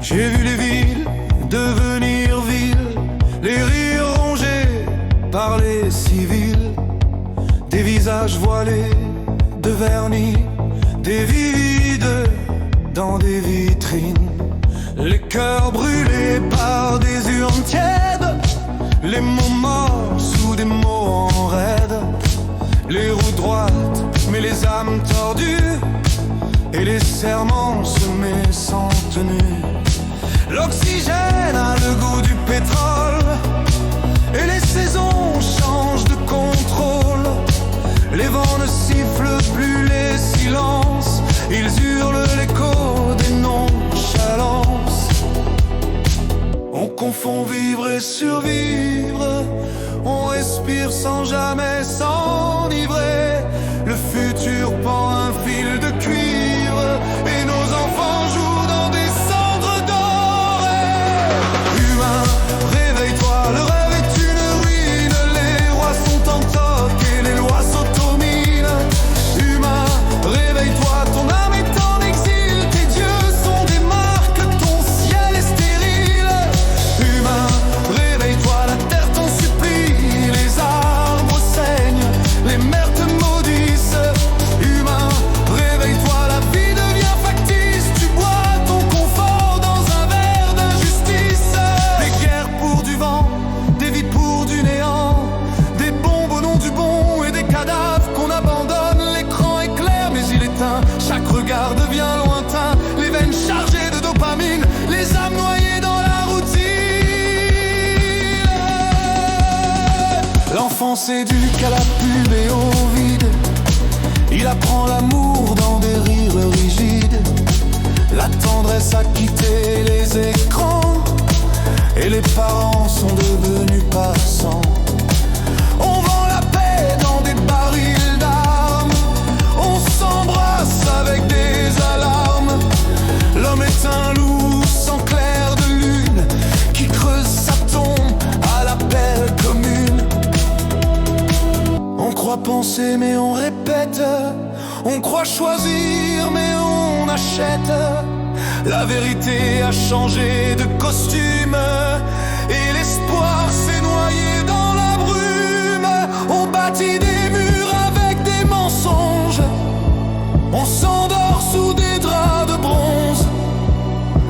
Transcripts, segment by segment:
J'ai vu les villes devenir villes, les rires rongés par les civils, des visages voilés de vernis, des vides dans des vitrines, les cœurs brûlés par des urnes tièdes, les mots morts sous des mots en raides, les roues droites mais les âmes tordues, et les serments semés sans tenue. L'oxygène a le goût du pétrole, et les saisons changent de contrôle. Les vents ne sifflent plus les silences, ils hurlent l'écho des nonchalances. On confond vivre et survivre, on respire sans jamais s'enivrer. Le futur pend un fil de cuivre, et nos enfants jouent dans des cendres dorées. Humain, réveille-toi, le rêve est une ruine, les rois sont en toque et les lois s'autominent. Humain, réveille-toi, ton âme est en exil, tes dieux sont des marques, ton ciel est stérile. Humain, réveille-toi, la terre t'en supplie, les arbres saignent, les mers te maudissent. Humain, réveille-toi, la vie devient factice, tu bois ton confort dans un verre d'injustice. Des guerres pour du vent, des vies pour du néant, des bombes au nom du bon et des cadavres qu'on abandonne. L'écran est clair mais il éteint, chaque regard devient lointain, les veines chargées de dopamine, les âmes noyées dans la routine. L'enfant s'éduque à la pub et au vide, il apprend l'amour dans des rires rigides, la tendresse a quitté les écrans, et les parents sont devenus passants. On vend la paix dans des barils d'armes, on s'embrasse avec des alarmes. L'homme est un loup sans clair de lune, qui creuse sa tombe à la belle commune. On croit penser mais on répète, on croit choisir mais on achète. La vérité a changé de costume, et l'espoir s'est noyé dans la brume. On bâtit des murs avec des mensonges, on s'endort sous des draps de bronze.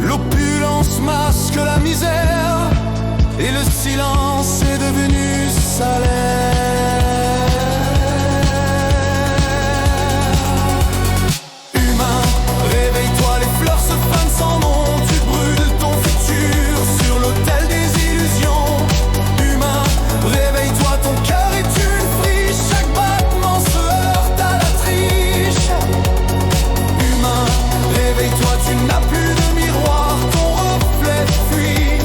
L'opulence masque la misère, et le silence est devenu salaire. Humain, réveille-toi, les fleurs se fanent sans nom, tu brûles ton futur sur l'autel des illusions. Humain, réveille-toi, ton cœur est une friche, chaque battement se heurte à la triche. Humain, réveille-toi, tu n'as plus de miroir, ton reflet fuit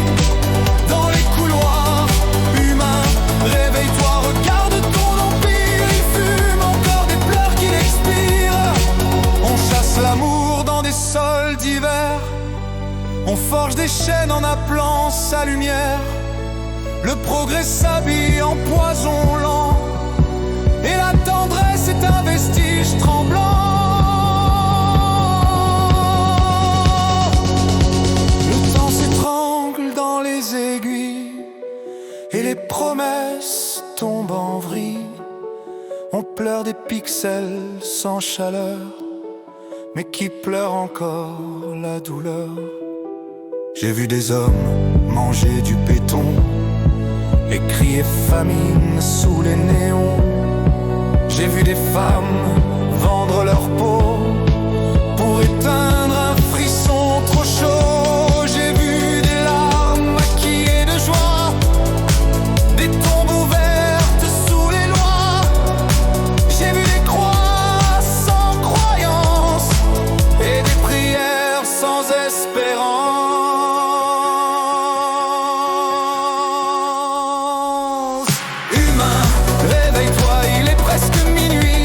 dans les couloirs. Humain, réveille-toi, regarde ton empire, il fume encore des pleurs qui expirent. On chasse l'amour dans des sols d'hiver, on forge des chaînes en appelant sa lumière. Le progrès s'habille en poison lent, et la tendresse est un vestige tremblant. Le temps s'étrangle dans les aiguilles, et les promesses tombent en vrille. On pleure des pixels sans chaleur, mais qui pleure encore la douleur. J'ai vu des hommes manger du béton et crier famine sous les néons. J'ai vu des femmes vendre leur peau pour éteindre un frisson trop chaud. J'ai vu des larmes maquillées de joie, des tombes ouvertes sous les lois. J'ai vu des croix sans croyance et des prières sans espérance. Humain, réveille-toi, il est presque minuit.